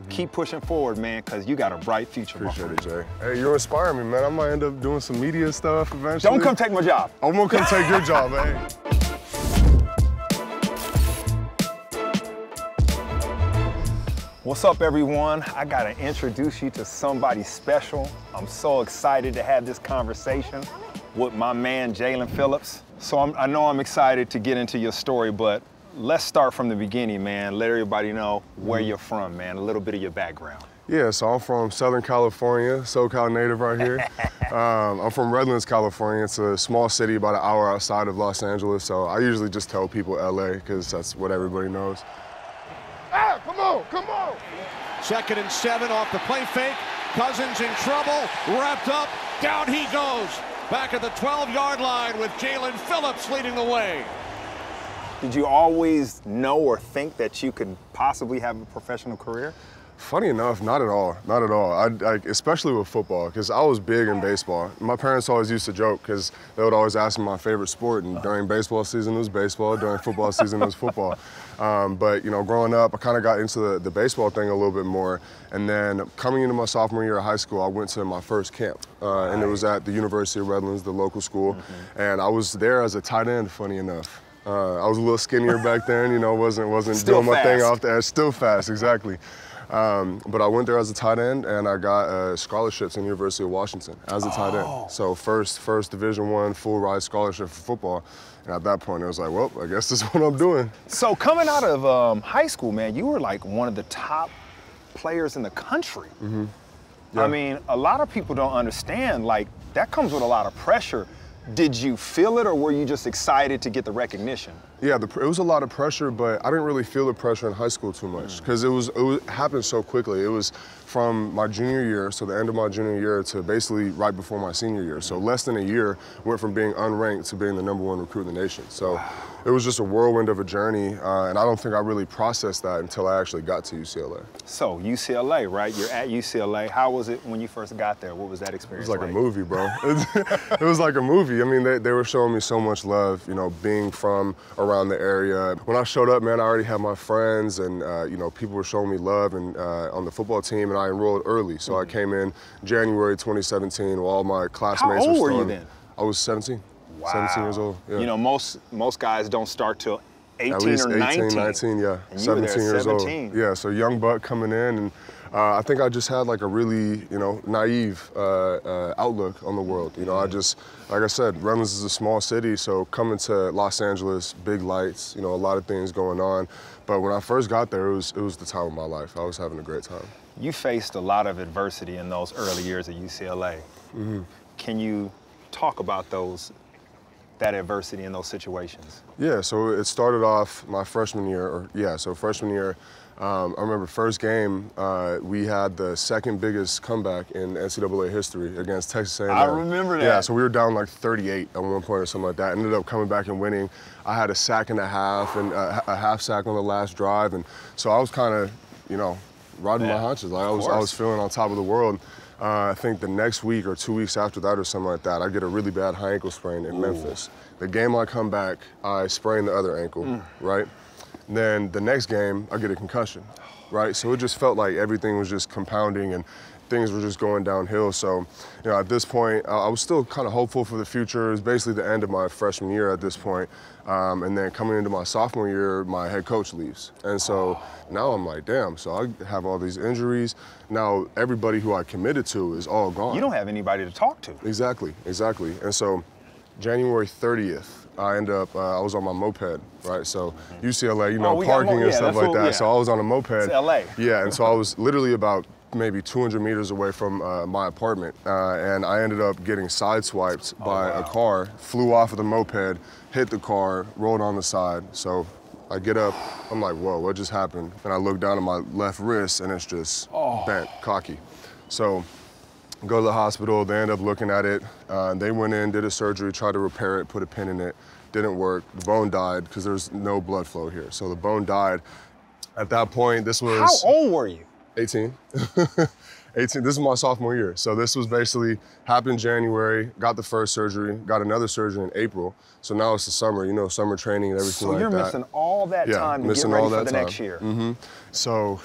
Keep pushing forward, man, because you got a bright future. Appreciate it, Jay. Hey, you're inspiring me, man. I might end up doing some media stuff eventually. Don't come take my job. I'm gonna come take your job, man. What's up, everyone? I gotta introduce you to somebody special. I'm so excited to have this conversation with my man, Jaelan Phillips. So I know I'm excited to get into your story, but let's start from the beginning, man. Let everybody know where you're from, man, a little bit of your background. Yeah, so I'm from Southern California, SoCal native right here. I'm from Redlands, California. It's a small city about an hour outside of Los Angeles, so I usually just tell people LA because that's what everybody knows. Ah, come on, come on! 2nd and 7 off the play fake. Cousins in trouble, wrapped up, down he goes. Back at the 12-yard line with Jaelan Phillips leading the way. Did you always know or think that you could possibly have a professional career? Funny enough, not at all, not at all. Especially with football, because I was big in baseball. My parents always used to joke because they would always ask me my favorite sport, and during baseball season it was baseball, during football season it was football. But you know, growing up, I kind of got into the baseball thing a little bit more, and then coming into my sophomore year of high school, I went to my first camp, and it was at the University of Redlands, the local school, and I was there as a tight end, funny enough. I was a little skinnier back then, you know, wasn't doing my thing off the edge. Still fast, exactly. But I went there as a tight end, and I got scholarships in the University of Washington as a tight end. So first Division I full ride scholarship for football. And at that point, I was like, well, I guess this is what I'm doing. So coming out of high school, man, you were like one of the top players in the country. Yeah. I mean, a lot of people don't understand, like, that comes with a lot of pressure. Did you feel it, or were you just excited to get the recognition? Yeah, it was a lot of pressure, but I didn't really feel the pressure in high school too much because it happened so quickly. It was from my junior year, so the end of my junior year, to basically right before my senior year. So less than a year, went from being unranked to being the #1 recruit in the nation. So it was just a whirlwind of a journey, and I don't think I really processed that until I actually got to UCLA. So UCLA, right? You're at UCLA. How was it when you first got there? What was that experience like? It was like a movie, bro. It was like a movie. I mean, they were showing me so much love, you know, being from around the area. When I showed up, man, I already had my friends, and you know, people were showing me love and on the football team, and I enrolled early. So I came in January 2017 while all my classmates were starting. How old were you then? I was 17. Wow. 17 years old. Yeah. You know, most guys don't start till 18 At least or 18, 19, yeah. And 17 years 17. old. Yeah, so young buck coming in, and I think I just had like a really, you know, naive outlook on the world. You know, I just, like I said, Redlands is a small city, so coming to Los Angeles, big lights, you know, a lot of things going on. But when I first got there, it was the time of my life. I was having a great time. You faced a lot of adversity in those early years at UCLA. Can you talk about that adversity in those situations? Yeah, so it started off my freshman year, freshman year, I remember first game, we had the second biggest comeback in NCAA history against Texas A&M. I remember that. Yeah, so we were down like 38 at one point or something like that. Ended up coming back and winning. I had a sack and a half, and a half sack on the last drive, and so I was kind of, you know, riding my hunches. Like I was feeling on top of the world. I think the next week or 2 weeks after that or something like that, I get a really bad high ankle sprain in Memphis. The game I come back, I sprain the other ankle, right? And then the next game, I get a concussion, right? So it just felt like everything was just compounding and things were just going downhill. So, you know, at this point, I was still kind of hopeful for the future. It was basically the end of my freshman year at this point. And then coming into my sophomore year, my head coach leaves. And so now I'm like, damn, so I have all these injuries. Now everybody who I committed to is all gone. You don't have anybody to talk to. Exactly, exactly. And so January 30th, I ended up, I was on my moped, right? So UCLA, you know, parking and stuff like that. So I was on a moped. It's LA. Yeah, and so I was literally about maybe 200 meters away from my apartment. And I ended up getting sideswiped by a car, flew off of the moped, hit the car, rolled on the side. So I get up, I'm like, whoa, what just happened? And I look down at my left wrist and it's just bent, cocky. So go to the hospital, they end up looking at it. They went in, did a surgery, tried to repair it, put a pin in it, didn't work. The bone died because there's no blood flow here. So the bone died. At that point, this was— How old were you? 18. 18, this is my sophomore year. So this was basically happened January, got the first surgery, got another surgery in April. So now it's the summer, you know, summer training and everything like that. So you're missing all that time to get ready for the next year. So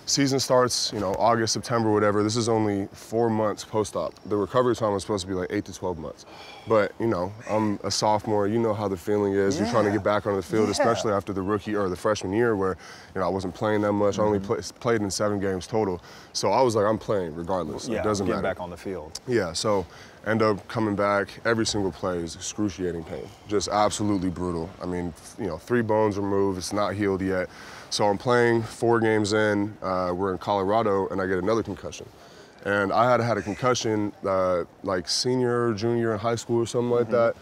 season starts, you know, August, September, whatever. This is only 4 months post-op. The recovery time was supposed to be like 8 to 12 months. But, you know, I'm a sophomore. You know how the feeling is. You're trying to get back on the field, especially after the rookie or the freshman year where, you know, I wasn't playing that much. I only played in 7 games total. So I was like, I'm playing regardless. It doesn't matter. Back on the field. Yeah, so end up coming back. Every single play is excruciating pain. Just absolutely brutal. I mean, you know, 3 bones removed. It's not healed yet. So I'm playing 4 games in, we're in Colorado, and I get another concussion. And I had a concussion like senior, junior in high school or something like that.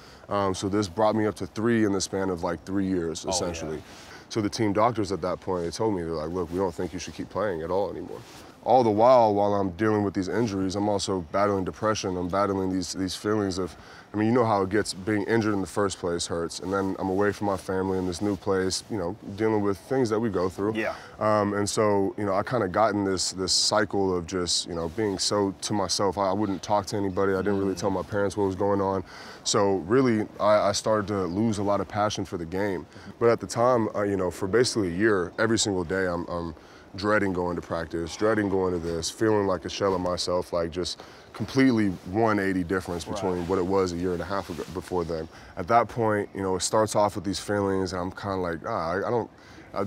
So this brought me up to 3 in the span of like 3 years, essentially. So the team doctors at that point, they told me, they're like, look, we don't think you should keep playing at all anymore. All the while I'm dealing with these injuries, I'm also battling depression. I'm battling these feelings of, I mean, you know how it gets. Being injured in the first place hurts. And then I'm away from my family in this new place, you know, dealing with things that we go through. Yeah. And so, you know, I kind of got in this cycle of just, you know, being so to myself. I wouldn't talk to anybody. I didn't really tell my parents what was going on. So really, I started to lose a lot of passion for the game. But at the time, you know, for basically a year, every single day, I'm dreading going to practice, dreading going to this, feeling like a shell of myself, like just completely 180 difference between what it was a year and a half ago before then. At that point, you know, it starts off with these feelings, and I'm kind of like, I don't,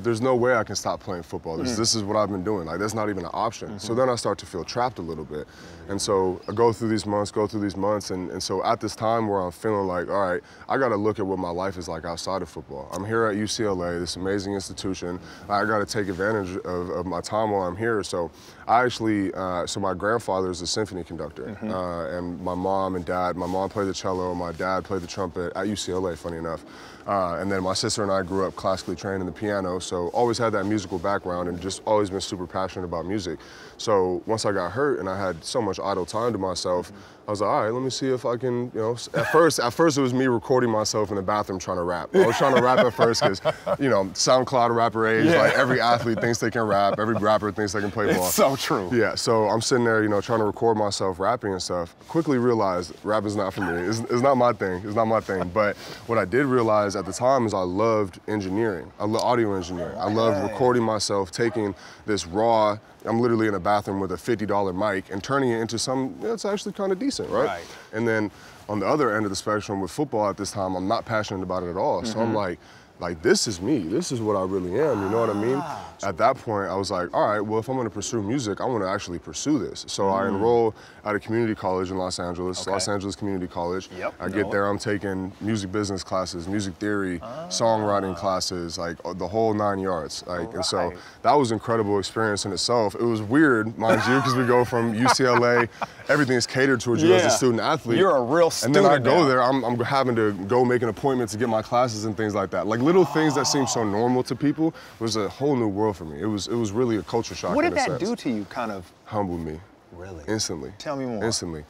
there's no way I can stop playing football. This is what I've been doing. Like, that's not even an option. So then I start to feel trapped a little bit. And so I go through these months, and so at this time where I'm feeling like, all right, I got to look at what my life is like outside of football. I'm here at UCLA, this amazing institution. I got to take advantage of my time while I'm here. So I actually, so my grandfather is a symphony conductor, and my mom and dad, my mom played the cello, my dad played the trumpet at UCLA, funny enough. And then my sister and I grew up classically trained in the piano, so always had that musical background and just always been super passionate about music. So once I got hurt and I had so much idle time to myself, I was like, all right, let me see if I can, you know, at first it was me recording myself in the bathroom trying to rap. I was trying to rap at first because, you know, SoundCloud rapper age, like every athlete thinks they can rap, every rapper thinks they can play ball. It's so true. Yeah, so I'm sitting there, you know, trying to record myself rapping and stuff. Quickly realized rap is not for me. It's not my thing. It's not my thing. But what I did realize at the time is I loved engineering. I love audio engineering. I loved recording myself, taking this raw, I'm literally in a bathroom with a $50 mic and turning it into something that's actually kind of decent, right? And then on the other end of the spectrum with football at this time, I'm not passionate about it at all. So I'm like, this is me. This is what I really am, you know what I mean? At that point, I was like, all right, well, if I'm gonna pursue music, I wanna actually pursue this. So I enroll at a community college in Los Angeles, Los Angeles Community College. I get there, I'm taking music business classes, music theory, songwriting classes, like the whole 9 yards. Like, and so that was an incredible experience in itself. It was weird, mind you, because we go from UCLA, everything's catered towards you as a student athlete. You're a real student. And then I go there, I'm having to go make an appointment to get my classes and things like that. Like little things that seem so normal to people was a whole new world for me. It was really a culture shock. What did that do to you, kind of? Humbled me. Really? Instantly. Tell me more. Instantly.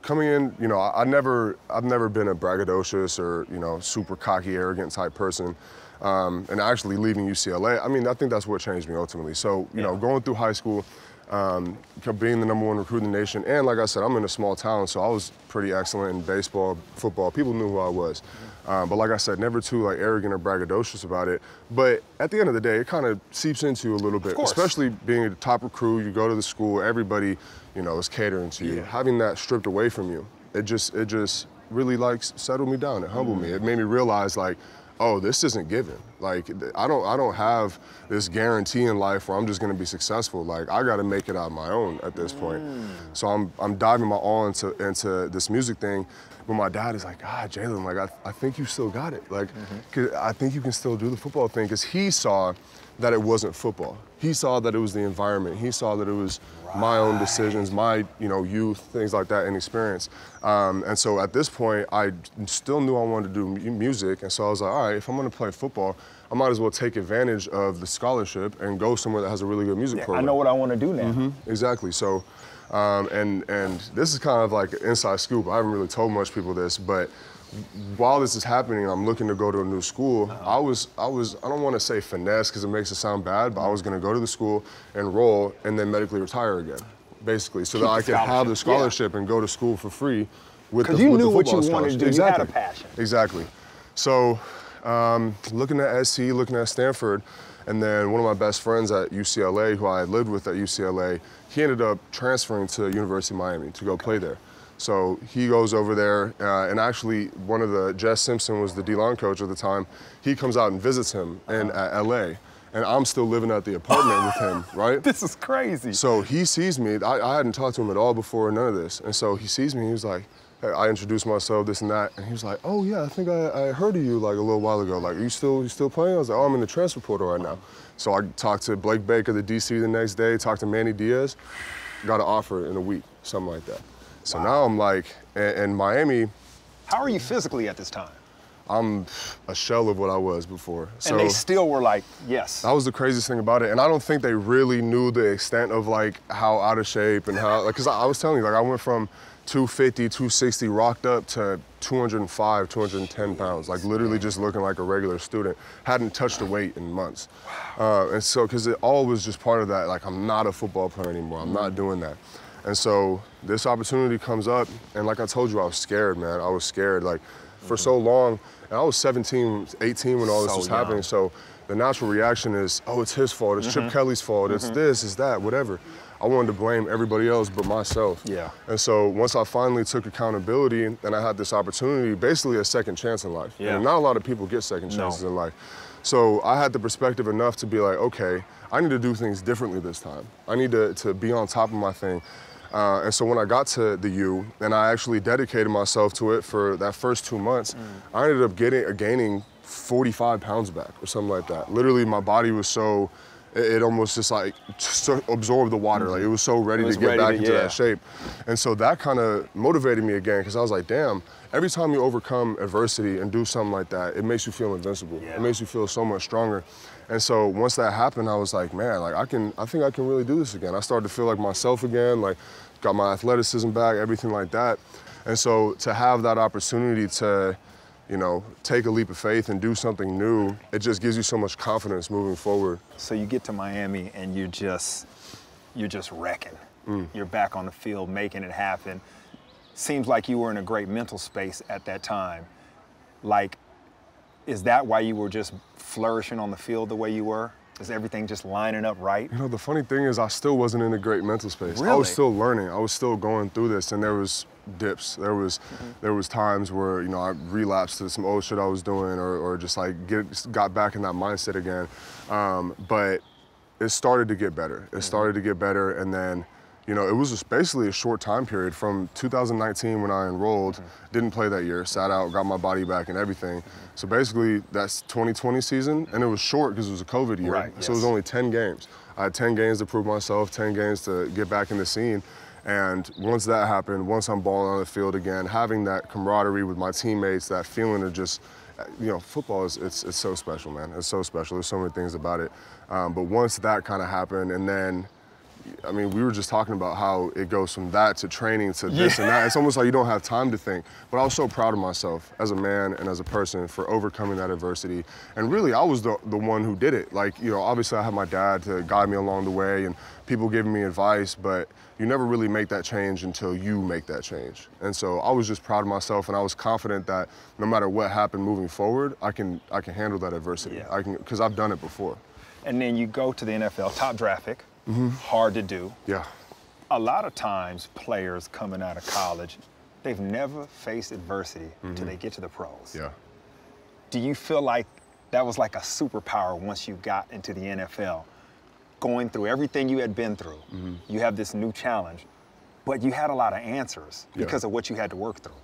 Coming in, you know, I've never been a braggadocious or, you know, super cocky, arrogant type person. And actually leaving UCLA, I mean, I think that's what changed me ultimately. So, you know, going through high school, being the #1 recruit in the nation, and like I said, I'm in a small town, so I was pretty excellent in baseball, football. People knew who I was. But like I said, never too like arrogant or braggadocious about it. But at the end of the day, it kind of seeps into you a little bit, especially being a top recruit. You go to the school, everybody, you know, is catering to you. Having that stripped away from you, it just really like settled me down. It humbled me. It made me realize like, oh, this isn't given. Like, I don't have this guarantee in life where I'm just gonna be successful. Like, I gotta make it out on my own at this point. So I'm diving my all into this music thing. But my dad is like, Jaelan, like, I think you still got it. Like, 'cause I think you can still do the football thing, because he saw that it wasn't football. He saw that it was the environment. He saw that it was my own decisions, my, you know, youth, things like that, and experience. And so at this point, I still knew I wanted to do music. And so I was like, all right, if I'm gonna play football, I might as well take advantage of the scholarship and go somewhere that has a really good music program. I know what I want to do now. Exactly. So, and this is kind of like an inside scoop. I haven't really told much people this, but while this is happening, I'm looking to go to a new school. I don't want to say finesse because it makes it sound bad, but I was going to go to the school, enroll, and then medically retire again, basically, so that I could have the scholarship and go to school for free with the football scholarship. Because you knew what you wanted to do. Exactly. You had a passion. Exactly. So looking at SC, looking at Stanford, And then one of my best friends at UCLA, who I had lived with at UCLA, he ended up transferring to University of Miami to go play there. So he goes over there, and actually Jess Simpson was the D-line coach at the time. He comes out and visits him in LA, and I'm still living at the apartment with him, right? This is crazy. So he sees me. I hadn't talked to him at all before, none of this. And so he sees me, he was like, hey, I introduced myself, this and that, and he was like, oh yeah, I think I heard of you like a little while ago. Like, are you still playing? I was like, oh, I'm in the transfer portal right now. So I talked to Blake Baker, the DC, the next day, talked to Manny Diaz, got an offer in a week, something like that. So now I'm like, in Miami. How are you physically at this time? I'm a shell of what I was before. And they still were like, yes. That was the craziest thing about it. And I don't think they really knew the extent of like how out of shape and how, like, cause I was telling you, like I went from 250, 260 rocked up to 205, 210 pounds, like literally just looking like a regular student. Hadn't touched a weight in months. And so, cause it all was just part of that, like I'm not a football player anymore, I'm not doing that. And so this opportunity comes up, and like I told you, I was scared, man. I was scared, like for so long. And I was 17, 18 when all this was happening. So the natural reaction is, oh, it's his fault, it's Chip Kelly's fault, it's this, it's that, whatever. I wanted to blame everybody else but myself. Yeah. And so once I finally took accountability and I had this opportunity, basically a second chance in life. Yeah. And not a lot of people get second chances in life. So I had the perspective enough to be like, okay, I need to do things differently this time. I need to be on top of my thing. And so when I got to the U, and I actually dedicated myself to it for that first 2 months, I ended up gaining 45 pounds back or something like that. Literally, my body was so, it almost just like absorbed the water. Like it was so ready to get back into that shape. And so that kind of motivated me again, because I was like, damn, every time you overcome adversity and do something like that, it makes you feel invincible. It makes you feel so much stronger. And so once that happened, I was like, man, like I think I can really do this again. I started to feel like myself again, like got my athleticism back, everything like that. And so to have that opportunity to, you know, take a leap of faith and do something new, it just gives you so much confidence moving forward. So you get to Miami and you're just wrecking. You're back on the field, making it happen. Seems like you were in a great mental space at that time. Like, is that why you were just flourishing on the field the way you were? Is everything just lining up right? You know, the funny thing is I still wasn't in a great mental space. Really? I was still learning. I was still going through this, and there was dips. There was times where, you know, I relapsed to some old shit I was doing or just like got back in that mindset again. But it started to get better. It started to get better, and then, you know, it was just basically a short time period from 2019 when I enrolled, didn't play that year, sat out, got my body back and everything. So basically that's 2020 season, and it was short because it was a COVID year. So it was only 10 games. I had 10 games to prove myself, 10 games to get back in the scene. And once that happened, once I'm balling on the field again, having that camaraderie with my teammates, that feeling of just, you know, football it's so special, man. It's so special. There's so many things about it. But once that kind of happened, and then, I mean, we were just talking about how it goes from that to training to this and that. It's almost like you don't have time to think. But I was so proud of myself as a man and as a person for overcoming that adversity. And really, I was the one who did it. Like, you know, obviously I had my dad to guide me along the way and people giving me advice, but you never really make that change until you make that change. And so I was just proud of myself, and I was confident that no matter what happened moving forward, I can handle that adversity. Because I've done it before. And then you go to the NFL, top draft pick. Hard to do. Yeah. A lot of times players coming out of college, they've never faced adversity until they get to the pros. Yeah. Do you feel like that was like a superpower once you got into the NFL? Going through everything you had been through, you have this new challenge, but you had a lot of answers because of what you had to work through.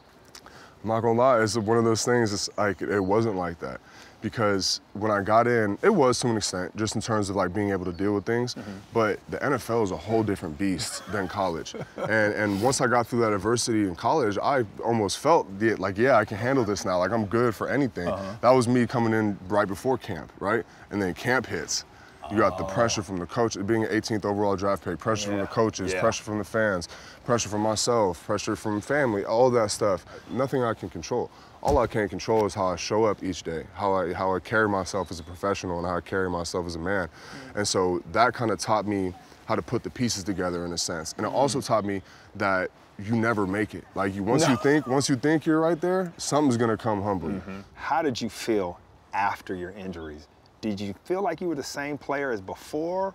I'm not gonna lie, it's one of those things, it's like, it wasn't like that. Because when I got in, it was to an extent, just in terms of like being able to deal with things, but the NFL is a whole different beast than college. And once I got through that adversity in college, I almost felt like, yeah, I can handle this now, like I'm good for anything. That was me coming in right before camp, right? And then camp hits. You got the pressure from the coach, being an 18th overall draft pick, pressure from the coaches, pressure from the fans, pressure from myself, pressure from family, all that stuff. Nothing I can control. All I can control is how I show up each day, how I carry myself as a professional and how I carry myself as a man. And so that kind of taught me how to put the pieces together in a sense. And it also taught me that you never make it. Like once you think you're right there, something's gonna come humble you. How did you feel after your injuries? Did you feel like you were the same player as before?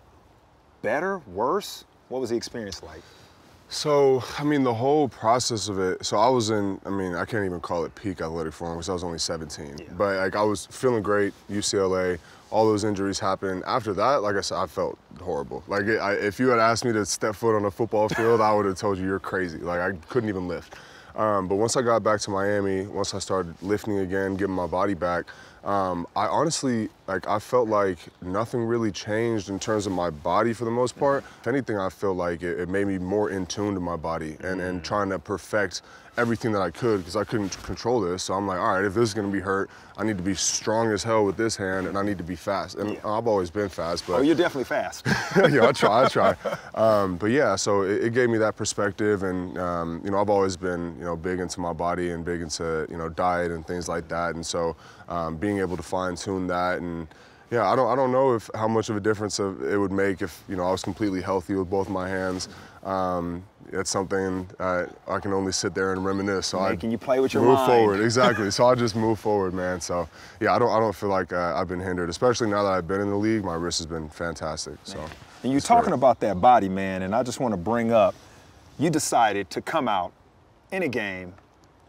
Better? Worse? What was the experience like? So, I mean, the whole process of it, so I was in, I mean, I can't even call it peak athletic form because I was only 17. Yeah. But, like, I was feeling great, UCLA, all those injuries happened. After that, like I said, I felt horrible. Like, if you had asked me to step foot on a football field, I would have told you you're crazy. Like, I couldn't even lift. But once I got back to Miami, once I started lifting again, getting my body back, I honestly, like, I felt like nothing really changed in terms of my body for the most part. If anything, I feel like it made me more in tune to my body and trying to perfect everything that I could because I couldn't control this. So I'm like, all right, if this is gonna be hurt, I need to be strong as hell with this hand and I need to be fast. And I've always been fast, but. Oh, you're definitely fast. Yeah, I try. But yeah, so it gave me that perspective and, you know, I've always been, you know, big into my body and big into, you know, diet and things like that. And so being able to fine tune that and, yeah, I don't know how much of a difference it would make if, you know, I was completely healthy with both my hands. It's something I can only sit there and reminisce. So Making you play with your move mind. forward, exactly. So I just move forward, man. So yeah, I don't feel like I've been hindered, especially now that I've been in the league. My wrist has been fantastic. So. And you're talking about that body, man, and I just want to bring up, you decided to come out in a game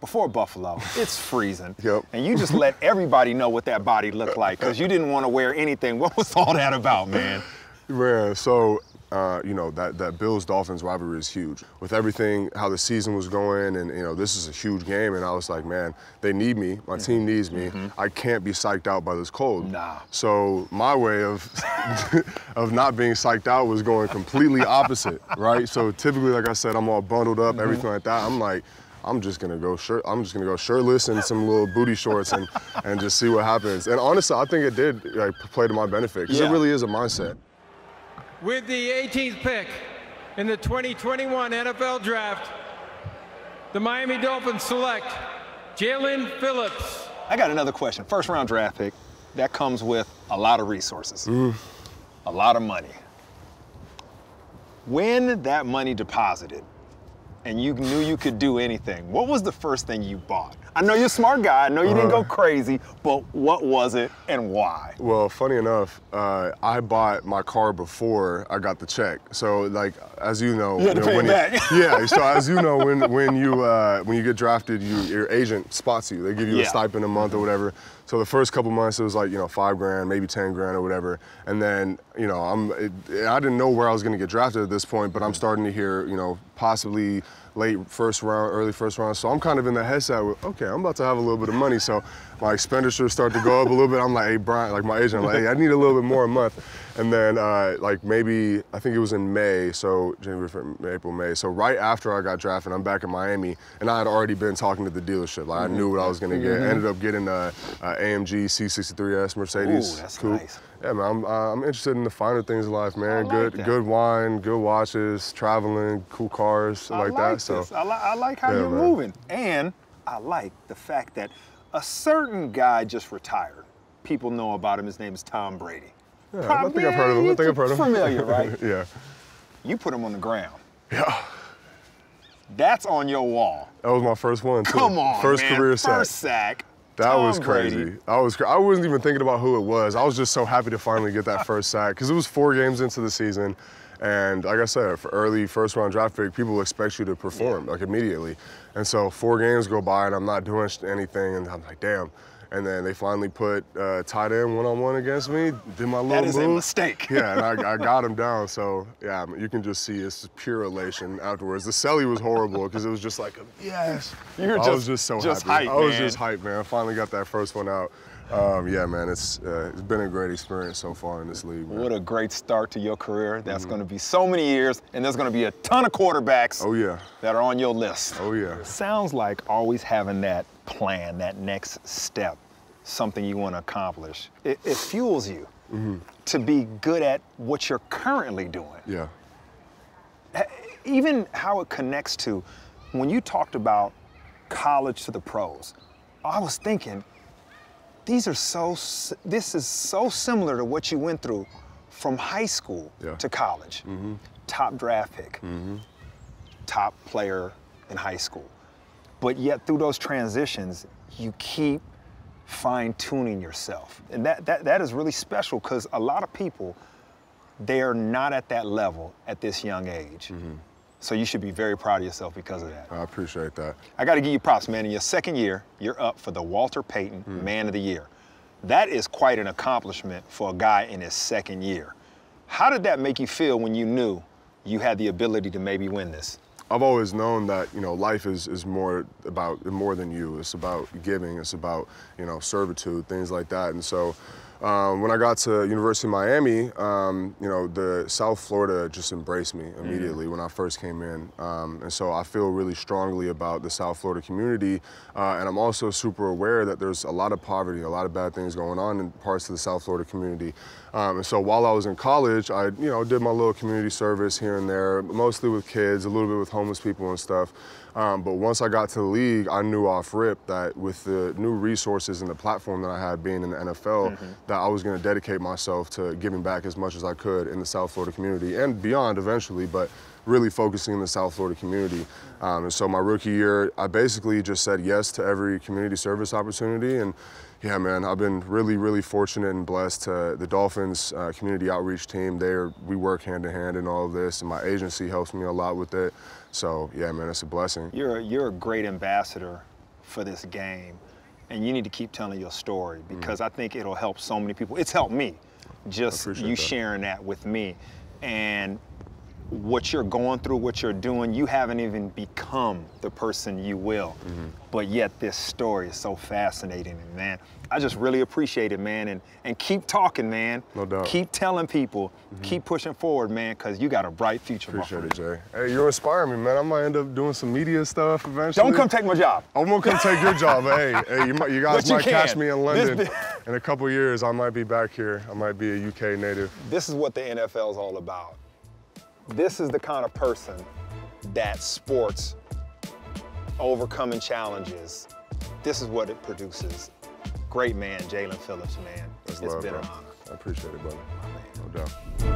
before Buffalo. It's freezing. Yep. And you just let everybody know what that body looked like because you didn't want to wear anything. What was all that about, man? Man, so, you know, that Bills-Dolphins rivalry is huge. With everything, how the season was going, and, you know, this is a huge game, and I was like, man, they need me. My team needs me. I can't be psyched out by this cold. Nah. So my way of of not being psyched out was going completely opposite, right? So typically, like I said, I'm all bundled up, everything like that. I'm like, I'm just gonna go shirtless and some little booty shorts and just see what happens. And honestly, I think it did like play to my benefit because it really is a mindset. With the 18th pick in the 2021 NFL Draft, the Miami Dolphins select Jaelan Phillips. I got another question. First round draft pick, that comes with a lot of resources, a lot of money. When that money deposited, and you knew you could do anything, what was the first thing you bought? I know you're a smart guy, I know you didn't go crazy, but what was it and why? Well, funny enough, I bought my car before I got the check. So, like, as you know, you had to pay it back. Yeah. So as you know, when you get drafted, your agent spots you. They give you a stipend a month or whatever. So the first couple months it was like, you know, $5 grand, maybe 10 grand or whatever. And then, you know, I didn't know where I was going to get drafted at this point, but I'm starting to hear, you know, possibly late first round, early first round. So I'm kind of in the headset with, okay, I'm about to have a little bit of money. So my expenditures start to go up a little bit. I'm like, hey, Brian, like my agent, I'm like, hey, I need a little bit more a month. And then like maybe, I think it was in May, so January, April, May. So right after I got drafted, I'm back in Miami, and I had already been talking to the dealership. Like I knew what I was gonna get. I ended up getting a AMG C63S Mercedes. Ooh, that's coupe. nice. Yeah, man, I'm interested in the finer things in life, man. I like that. Good wine, good watches, traveling, cool cars, I like that. So I like how you're moving. And I like the fact that a certain guy just retired. People know about him. His name is Tom Brady. Yeah, I think I've heard of him. I think I've heard of him. Familiar, right? Yeah. You put him on the ground. Yeah. That's on your wall. That was my first one, too. Come on, First man. career sack. First sack. That Tom was crazy. Brady. I wasn't even thinking about who it was. I was just so happy to finally get that first sack because it was 4 games into the season. And like I said, for early first round draft pick, people expect you to perform like immediately. And so 4 games go by and I'm not doing anything and I'm like, damn. And then they finally put tight end one-on-one against me, did my little move. That is a mistake. Yeah, and I got him down. So yeah, you can just see it's pure elation afterwards. The celly was horrible because it was just like, yes. I was just so happy. Hyped, I was man. just hyped, man. I finally got that first one out. Yeah, man, it's been a great experience so far in this league, man. What a great start to your career. That's going to be so many years, and there's going to be a ton of quarterbacks that are on your list. Oh, yeah. Sounds like always having that plan, that next step, something you want to accomplish. It fuels you to be good at what you're currently doing. Yeah. Even how it connects to, when you talked about college to the pros, I was thinking, this is so similar to what you went through from high school to college. Top draft pick, top player in high school. But yet through those transitions, you keep fine-tuning yourself. And that is really special because a lot of people, they're not at that level at this young age. So you should be very proud of yourself because of that. I appreciate that. I got to give you props, man. In your second year, you're up for the Walter Payton Man of the Year. That is quite an accomplishment for a guy in his second year. How did that make you feel when you knew you had the ability to maybe win this? I've always known that, you know, life is more than you. It's about giving. It's about, you know, servitude, things like that. And so when I got to University of Miami, you know, the South Florida just embraced me immediately when I first came in. And so I feel really strongly about the South Florida community. And I'm also super aware that there's a lot of poverty, a lot of bad things going on in parts of the South Florida community. And so while I was in college, I, you know, did my little community service here and there, mostly with kids, a little bit with homeless people and stuff. But once I got to the league, I knew off rip that with the new resources and the platform that I had being in the NFL, that I was going to dedicate myself to giving back as much as I could in the South Florida community and beyond eventually, but really focusing in the South Florida community. And so my rookie year, I basically just said yes to every community service opportunity. And yeah, man, I've been really, really fortunate and blessed to the Dolphins community outreach team. We work hand in hand in all of this, and my agency helps me a lot with it. So yeah, man, it's a blessing. You're a great ambassador for this game, and you need to keep telling your story because I think it'll help so many people. It's helped me, just you sharing that with me. And what you're going through, what you're doing, you haven't even become the person you will. But yet this story is so fascinating, and man, I just really appreciate it, man. And keep talking, man. No doubt. Keep telling people, keep pushing forward, man, because you got a bright future. Appreciate it, Jay. Hey, you're inspiring me, man. I might end up doing some media stuff eventually. Don't come take my job. I won't come take your job, but hey, you guys might catch me in London. In a couple years, I might be back here. I might be a UK native. This is what the NFL is all about. This is the kind of person that sports, overcoming challenges, this is what it produces. Great man, Jaelan Phillips, man. That's it's love, been bro. an honor. I appreciate it, brother. My man. No doubt.